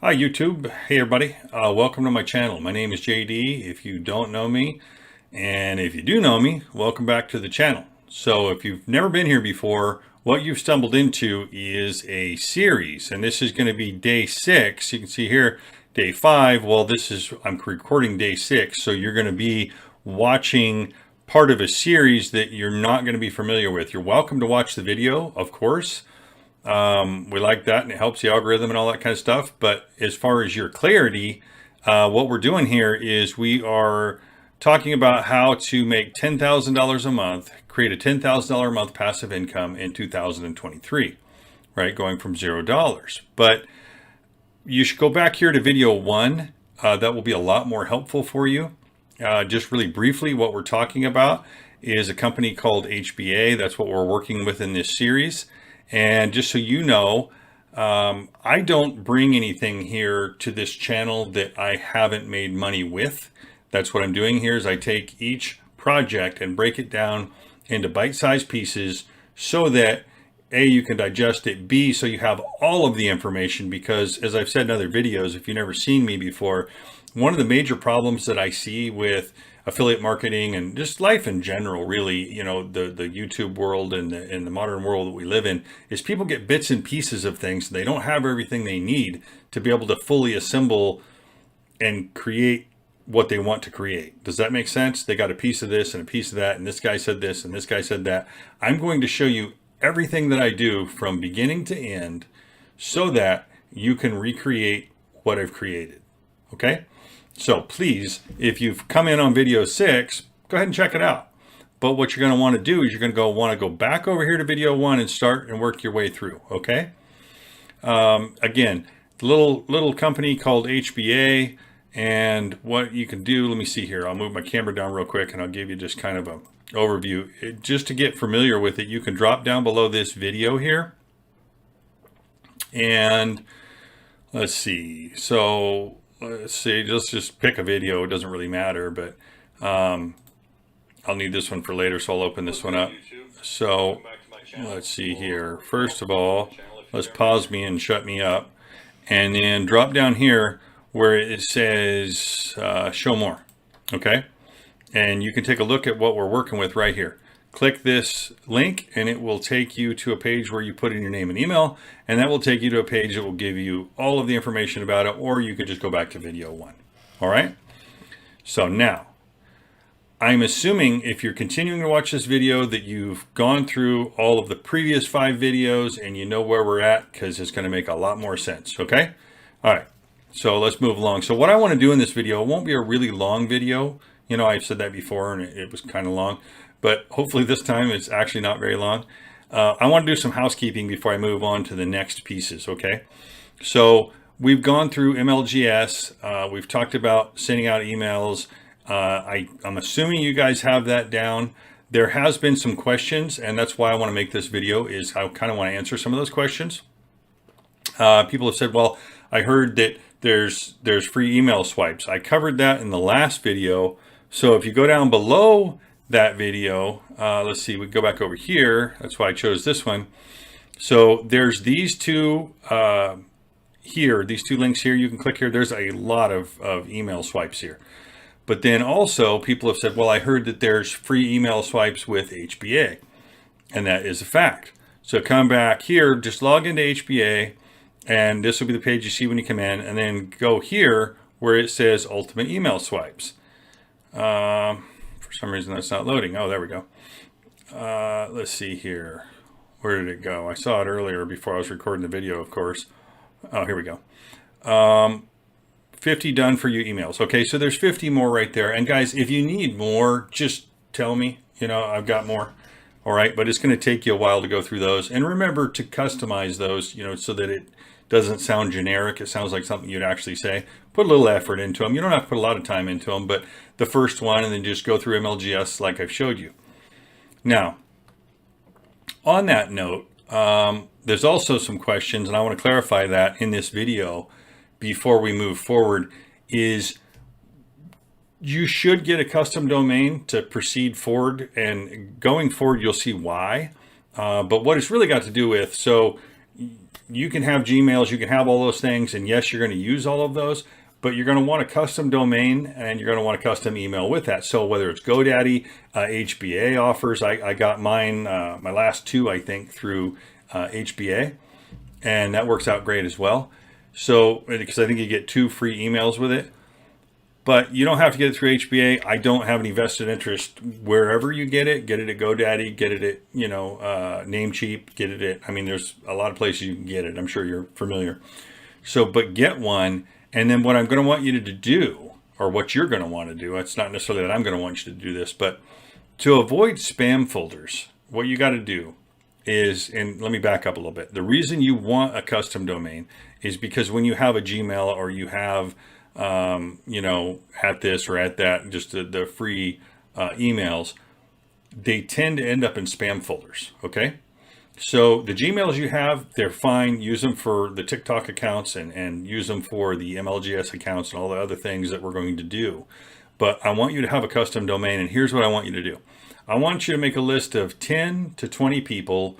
Hi YouTube. Hey everybody. Welcome to my channel. My name is JD if you don't know me, and if you do know me, welcome back to the channel. So if you've never been here before, what you've stumbled into is a series, and this is going to be day 6. You can see here day 5. Well, I'm recording day 6, so you're going to be watching part of a series that you're not going to be familiar with. You're welcome to watch the video, of course. We like that, and it helps the algorithm and all that kind of stuff. But as far as your clarity, what we're doing here is we are talking about how to make $10,000 a month, create a $10,000 a month passive income in 2023, right? Going from $0. But you should go back here to video 1. That will be a lot more helpful for you. Just really briefly, what we're talking about is a company called HBA. That's what we're working with in this series. And just so you know, I don't bring anything here to this channel that I haven't made money with. That's what I'm doing here is I take each project and break it down into bite-sized pieces so that A, you can digest it, B, so you have all of the information, because as I've said in other videos, if you've never seen me before, one of the major problems that I see with affiliate marketing and just life in general, really, you know, the YouTube world and the modern world that we live in, is people get bits and pieces of things. They don't have everything they need to be able to fully assemble and create what they want to create. Does that make sense? They got a piece of this and a piece of that, and this guy said this and this guy said that. I'm going to show you everything that I do from beginning to end so that you can recreate what I've created. Okay? So please, if you've come in on video 6, go ahead and check it out. But what you're going to want to do is you're going to want to go back over here to video 1 and start and work your way through. Okay. Again, little company called HBA, and what you can do, let me see here. I'll move my camera down real quick and I'll give you just kind of an overview. Just to get familiar with it, you can drop down below this video here. And let's see. So let's see, let's just pick a video. It doesn't really matter, but I'll need this one for later, so I'll open this one up. So let's see here. First of all, let's pause me and shut me up, and then drop down here where it says show more. Okay, and you can take a look at what we're working with right here. Click this link and it will take you to a page where you put in your name and email, and that will take you to a page that will give you all of the information about it, or you could just go back to video 1. All right. So now I'm assuming if you're continuing to watch this video that you've gone through all of the previous 5 videos and you know where we're at, because it's going to make a lot more sense. Okay. All right. So let's move along. So what I want to do in this video, it won't be a really long video. You know, I've said that before and it was kind of long. But hopefully this time it's actually not very long. I want to do some housekeeping before I move on to the next pieces, okay? So we've gone through MLGS. We've talked about sending out emails. I'm assuming you guys have that down. There has been some questions, and that's why I want to make this video, is I kind of want to answer some of those questions. People have said, well, I heard that there's free email swipes. I covered that in the last video. So if you go down below that video, let's see, we go back over here. That's why I chose this one. So there's these two here, these 2 links here. You can click here. There's a lot of email swipes here. But then also people have said, well, I heard that there's free email swipes with HBA, and that is a fact. So come back here, just log into HBA, and this will be the page you see when you come in, and then go here where it says ultimate email swipes. For some reason that's not loading. Oh, there we go. Let's see here. Where did it go? I saw it earlier before I was recording the video, of course. Oh, here we go. 50 done for you emails. Okay, so there's 50 more right there. And guys, if you need more, just tell me. You know, I've got more. All right, but it's going to take you a while to go through those. And remember to customize those, you know, so that it doesn't sound generic. It sounds like something you'd actually say. Put a little effort into them. You don't have to put a lot of time into them, but the first one, and then just go through MLGS like I've showed you. Now, on that note, there's also some questions, and I want to clarify that in this video before we move forward, is you should get a custom domain to proceed forward, and going forward, you'll see why. But what it's really got to do with, so you can have Gmails, you can have all those things, and yes, you're going to use all of those, but you're going to want a custom domain and you're going to want a custom email with that. So whether it's GoDaddy, HBA offers, I got mine, my last two, I think, through HBA, and that works out great as well. So, because I think you get 2 free emails with it, but you don't have to get it through HBA. I don't have any vested interest wherever you get it at GoDaddy, get it at, Namecheap, get it at, I mean, there's a lot of places you can get it. I'm sure you're familiar. So, but get one. And then what I'm going to want you to do, or what you're going to want to do, it's not necessarily that I'm going to want you to do this, but to avoid spam folders, what you got to do is, and let me back up a little bit. The reason you want a custom domain is because when you have a Gmail or you have, at this or at that, just the free emails, they tend to end up in spam folders. Okay. So the Gmails you have, they're fine. Use them for the TikTok accounts and use them for the MLGS accounts and all the other things that we're going to do. But I want you to have a custom domain, and here's what I want you to do. I want you to make a list of 10 to 20 people,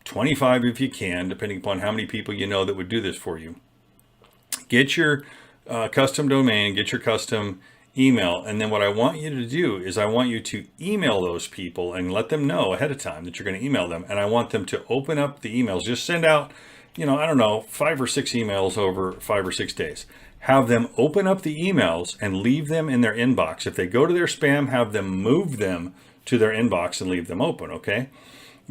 25 if you can, depending upon how many people you know that would do this for you. Get your custom domain, get your custom email, and then what I want you to do is I want you to email those people and let them know ahead of time that you're going to email them, and I want them to open up the emails. Just send out, I don't know, 5 or 6 emails over 5 or 6 days. Have them open up the emails and leave them in their inbox. If they go to their spam, have them move them to their inbox and leave them open, okay?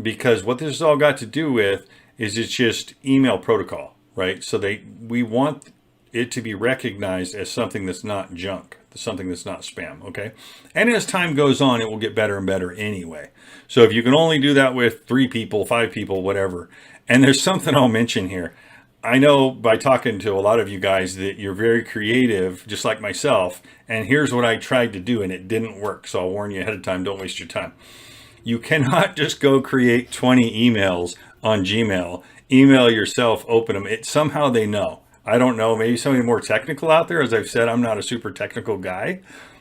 Because what this has all got to do with is it's just email protocol, right? So we want it to be recognized as something that's not junk, something that's not spam, okay? And as time goes on, it will get better and better anyway. So if you can only do that with 3 people, 5 people, whatever. And there's something I'll mention here. I know by talking to a lot of you guys that you're very creative, just like myself. And here's what I tried to do and it didn't work. So I'll warn you ahead of time, don't waste your time. You cannot just go create 20 emails on Gmail, email yourself, open them. Somehow they know. I don't know, maybe somebody more technical out there. As I've said, I'm not a super technical guy,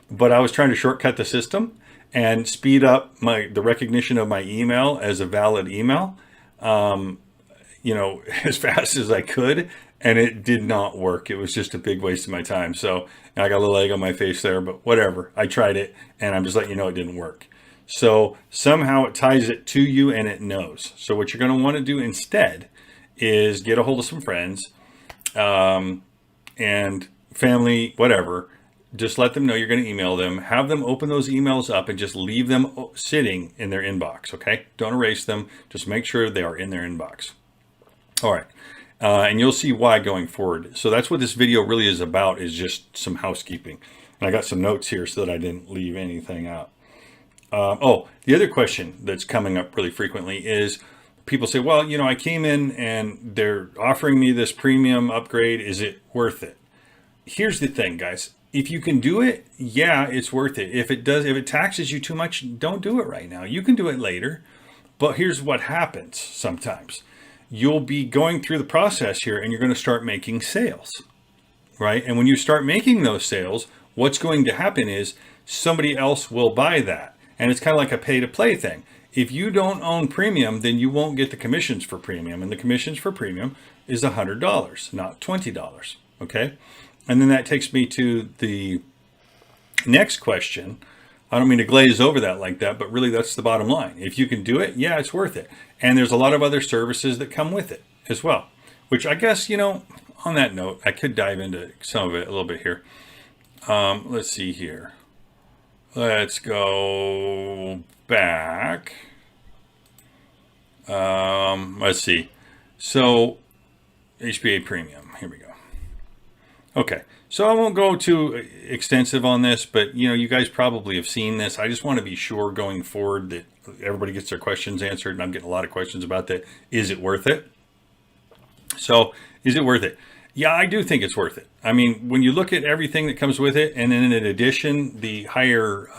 but I was trying to shortcut the system and speed up the recognition of my email as a valid email, as fast as I could. And it did not work. It was just a big waste of my time. So I got a little egg on my face there, but whatever. I tried it and I'm just letting you know it didn't work. So somehow it ties it to you and it knows. So what you're going to want to do instead is get a hold of some friends, and family, whatever. Just let them know you're going to email them, have them open those emails up and just leave them sitting in their inbox. Okay. Don't erase them. Just make sure they are in their inbox. All right. And you'll see why going forward. So that's what this video really is about, is just some housekeeping. And I got some notes here so that I didn't leave anything out. The other question that's coming up really frequently is, people say, well, I came in and they're offering me this premium upgrade. Is it worth it? Here's the thing, guys. If you can do it, yeah, it's worth it. If it taxes you too much, don't do it right now. You can do it later. But here's what happens sometimes. You'll be going through the process here and you're going to start making sales, right? And when you start making those sales, what's going to happen is somebody else will buy that. And it's kind of like a pay to play thing. If you don't own premium, then you won't get the commissions for premium. And the commissions for premium is $100, not $20. Okay. And then that takes me to the next question. I don't mean to glaze over that like that, but really that's the bottom line. If you can do it, yeah, it's worth it. And there's a lot of other services that come with it as well, which I guess, on that note, I could dive into some of it a little bit here. Let's see here. Let's go back. Let's see. So HBA premium, here we go. Okay. So I won't go too extensive on this, but you guys probably have seen this. I just want to be sure going forward that everybody gets their questions answered, and I'm getting a lot of questions about that. Is it worth it? So is it worth it? Yeah, I do think it's worth it. I mean, when you look at everything that comes with it, and then in addition, the higher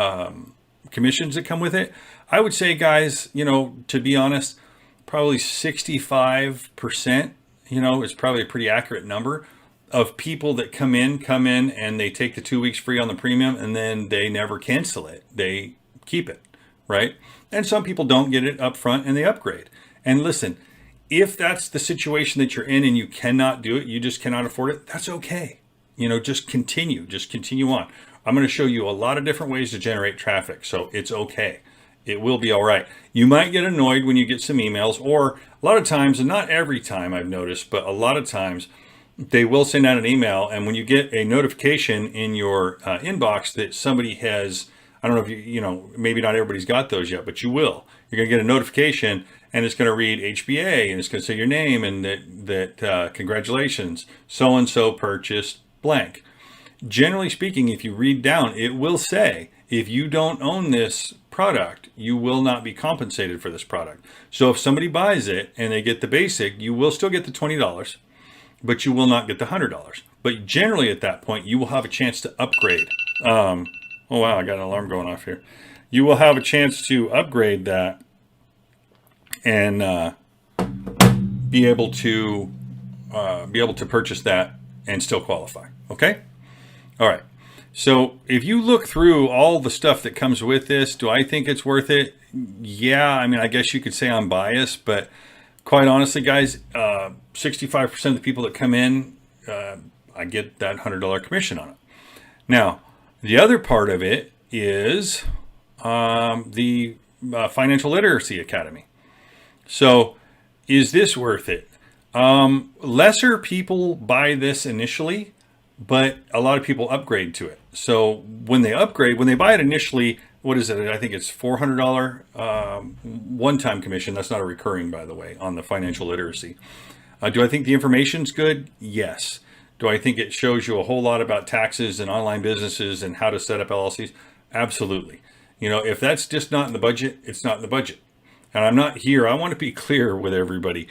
commissions that come with it, I would say, guys, to be honest, probably 65%, is probably a pretty accurate number of people that come in and they take the 2 weeks free on the premium and then they never cancel it. They keep it, right? And some people don't get it up front and they upgrade. And listen, If that's the situation that you're in and you cannot do it, you just cannot afford it, that's okay. Just continue on. I'm going to show you a lot of different ways to generate traffic. So it's okay. It will be all right. You might get annoyed when you get some emails, or a lot of times, and not every time I've noticed, but a lot of times they will send out an email. And when you get a notification in your inbox that somebody has, I don't know if maybe not everybody's got those yet, but you will. You're going to get a notification and it's going to read HBA and it's going to say your name and that congratulations, so-and-so purchased blank. Generally speaking, if you read down, it will say, if you don't own this product, you will not be compensated for this product. So if somebody buys it and they get the basic, you will still get the $20, but you will not get the $100. But generally at that point, you will have a chance to upgrade. Oh wow, I got an alarm going off here. You will have a chance to upgrade that and be able to purchase that and still qualify. Okay. All right. So if you look through all the stuff that comes with this, do I think it's worth it? Yeah. I mean, I guess you could say I'm biased, but quite honestly, guys, 65% of the people that come in, I get that $100 commission on it. Now, the other part of it is the Financial Literacy Academy. So is this worth it? Lesser people buy this initially, but a lot of people upgrade to it. So when they buy it initially, what is it? I think it's $400 one-time commission. That's not a recurring, by the way, on the financial literacy. Do I think the information's good? Yes. Do I think it shows you a whole lot about taxes and online businesses and how to set up LLCs? Absolutely. If that's just not in the budget, it's not in the budget. And I'm not here. I want to be clear with everybody.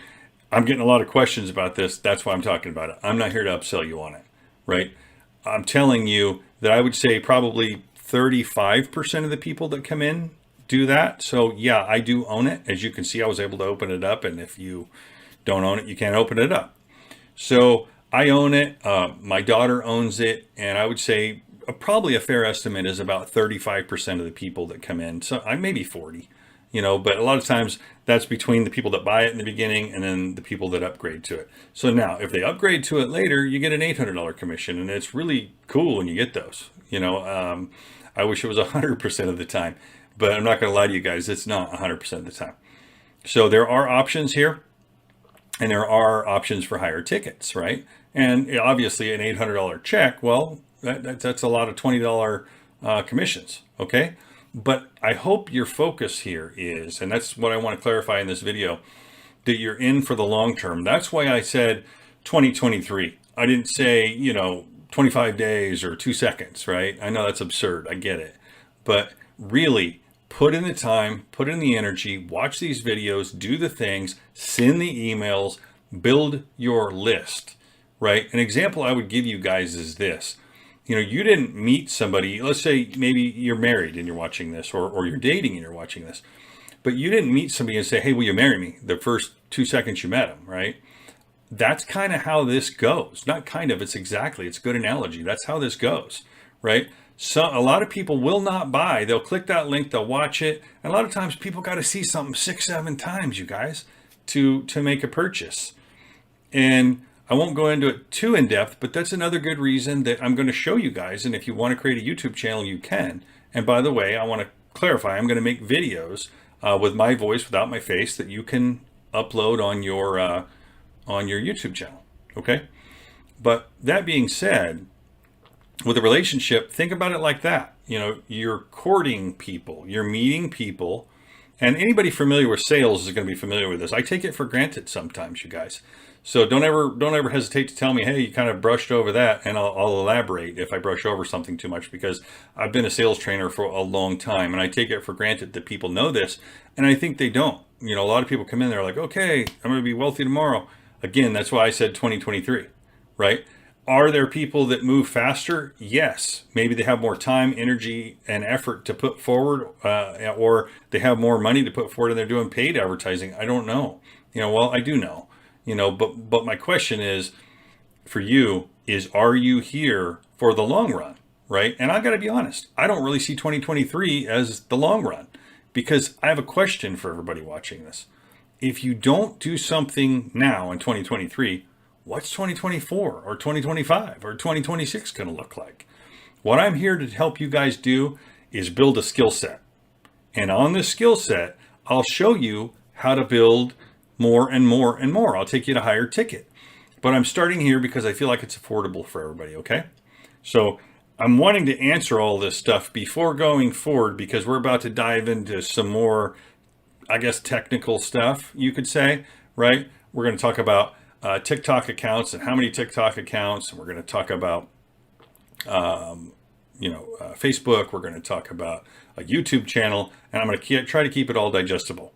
I'm getting a lot of questions about this. That's why I'm talking about it. I'm not here to upsell you on it, right? I'm telling you that I would say probably 35% of the people that come in do that. So yeah, I do own it. As you can see, I was able to open it up. And if you don't own it, you can't open it up. So I own it. My daughter owns it. And I would say probably a fair estimate is about 35% of the people that come in. So I maybe 40, but a lot of times that's between the people that buy it in the beginning and then the people that upgrade to it. So now if they upgrade to it later, you get an $800 commission, and it's really cool when you get those. I wish it was 100% of the time, but I'm not going to lie to you guys. It's not 100% of the time. So there are options here, and there are options for higher tickets, right? And obviously an $800 check, well, that's a lot of $20 commissions, okay? But I hope your focus here is, and that's what I want to clarify in this video, that you're in for the long term. That's why I said 2023. I didn't say, 25 days or 2 seconds, right? I know that's absurd. I get it. But really, put in the time, put in the energy, watch these videos, do the things, send the emails, build your list, right? An example I would give you guys is this. You didn't meet somebody, let's say maybe you're married and you're watching this, or you're dating and you're watching this, but you didn't meet somebody and say, hey, will you marry me? The first 2 seconds you met them, right? That's kind of how this goes. Not kind of, it's exactly, it's a good analogy. That's how this goes, right? So a lot of people will not buy. They'll click that link, they'll watch it. And a lot of times people got to see something 6, 7 times, you guys, to make a purchase. And I won't go into it too in depth, but that's another good reason that I'm going to show you guys. And if you want to create a YouTube channel, you can. And by the way, I want to clarify, I'm going to make videos with my voice without my face that you can upload on your YouTube channel. Okay. But that being said, with a relationship, think about it like that. You're courting people, you're meeting people, and anybody familiar with sales is going to be familiar with this. I take it for granted sometimes, you guys. So don't ever hesitate to tell me, hey, you kind of brushed over that, and I'll elaborate if I brush over something too much, because I've been a sales trainer for a long time, and I take it for granted that people know this, and I think they don't. A lot of people come in, they're like, okay, I'm going to be wealthy tomorrow. Again, that's why I said 2023, right? Are there people that move faster? Yes. Maybe they have more time, energy, and effort to put forward, or they have more money to put forward and they're doing paid advertising. I don't know. Well, I do know. But my question is for you is, are you here for the long run, right? And I got to be honest, I don't really see 2023 as the long run, because I have a question for everybody watching this. if you don't do something now in 2023, what's 2024 or 2025 or 2026 going to look like? What I'm here to help you guys do is build a skill set. And on this skill set, I'll show you how to build more and more and more. I'll take you to higher ticket. But I'm starting here because I feel like it's affordable for everybody, okay? So I'm wanting to answer all this stuff before going forward because we're about to dive into some more, I guess, technical stuff, you could say, right? We're going to talk about TikTok accounts and how many TikTok accounts. And we're going to talk about, Facebook. We're going to talk about a YouTube channel, and I'm going to try to keep it all digestible.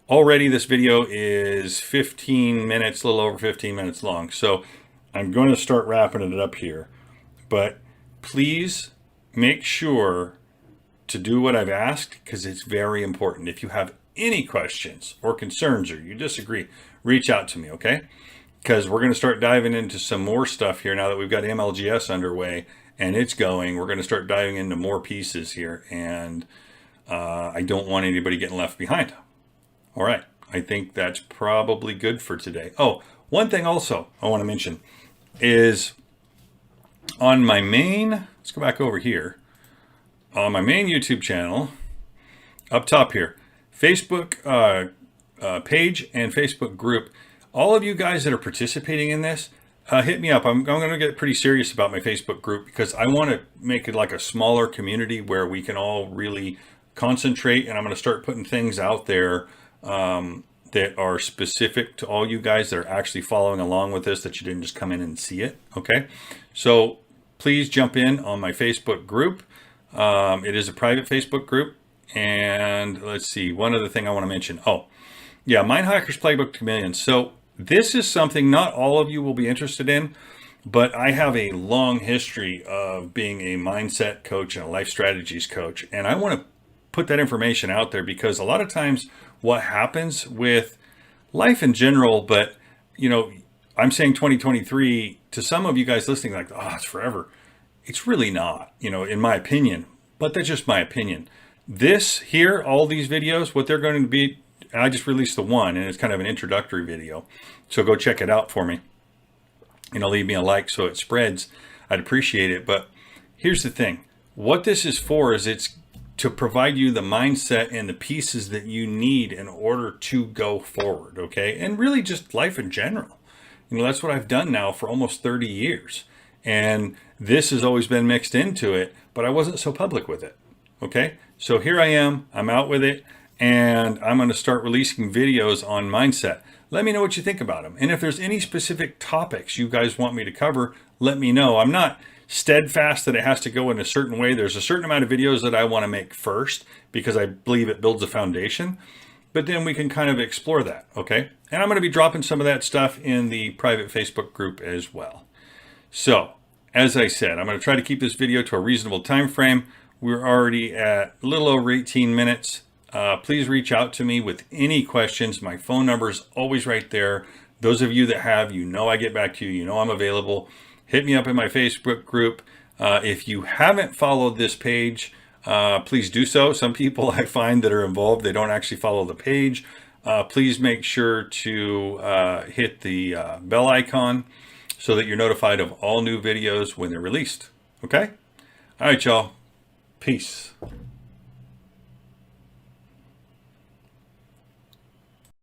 Already this video is 15 minutes, a little over 15 minutes long. So I'm going to start wrapping it up here, but please make sure to do what I've asked because it's very important. If you have any questions or concerns or you disagree, reach out to me, okay? Because we're going to start diving into some more stuff here now that we've got MLGS underway and it's going. We're going to start diving into more pieces here, and I don't want anybody getting left behind. All right, I think that's probably good for today. Oh, one thing also I want to mention is on my main, let's go back over here, on my main YouTube channel, up top here, Facebook page and Facebook group. All of you guys that are participating in this, hit me up. I'm going to get pretty serious about my Facebook group because I want to make it like a smaller community where we can all really concentrate, and I'm going to start putting things out there that are specific to all you guys that are actually following along with this, that you didn't just come in and see it. Okay. So please jump in on my Facebook group. It is a private Facebook group. And let's see, one other thing I want to mention. Oh yeah, Mind Hackers Playbook to Millions. So this is something not all of you will be interested in, but I have a long history of being a mindset coach and a life strategies coach. And I want to put that information out there because a lot of times what happens with life in general, but I'm saying 2023 to some of you guys listening like, oh, it's forever. It's really not, in my opinion, but that's just my opinion. This here, all these videos, what they're going to be, I just released the one and it's kind of an introductory video. So go check it out for me. Leave me a like so it spreads. I'd appreciate it. But here's the thing. What this is for is it's to provide you the mindset and the pieces that you need in order to go forward. Okay. And really just life in general. That's what I've done now for almost 30 years. And this has always been mixed into it, but I wasn't so public with it. Okay. So here I am, I'm out with it, and I'm going to start releasing videos on mindset. Let me know what you think about them. And if there's any specific topics you guys want me to cover, let me know. I'm not steadfast that it has to go in a certain way. There's a certain amount of videos that I want to make first because I believe it builds a foundation, but then we can kind of explore that. Okay. And I'm going to be dropping some of that stuff in the private Facebook group as well. So as I said, I'm going to try to keep this video to a reasonable time frame. We're already at a little over 18 minutes. Please reach out to me with any questions. My phone number is always right there. Those of you that have, I get back to you. I'm available. Hit me up in my Facebook group. If you haven't followed this page, please do so. Some people I find that are involved, they don't actually follow the page. Please make sure to hit the bell icon so that you're notified of all new videos when they're released. Okay? All right, y'all. Peace.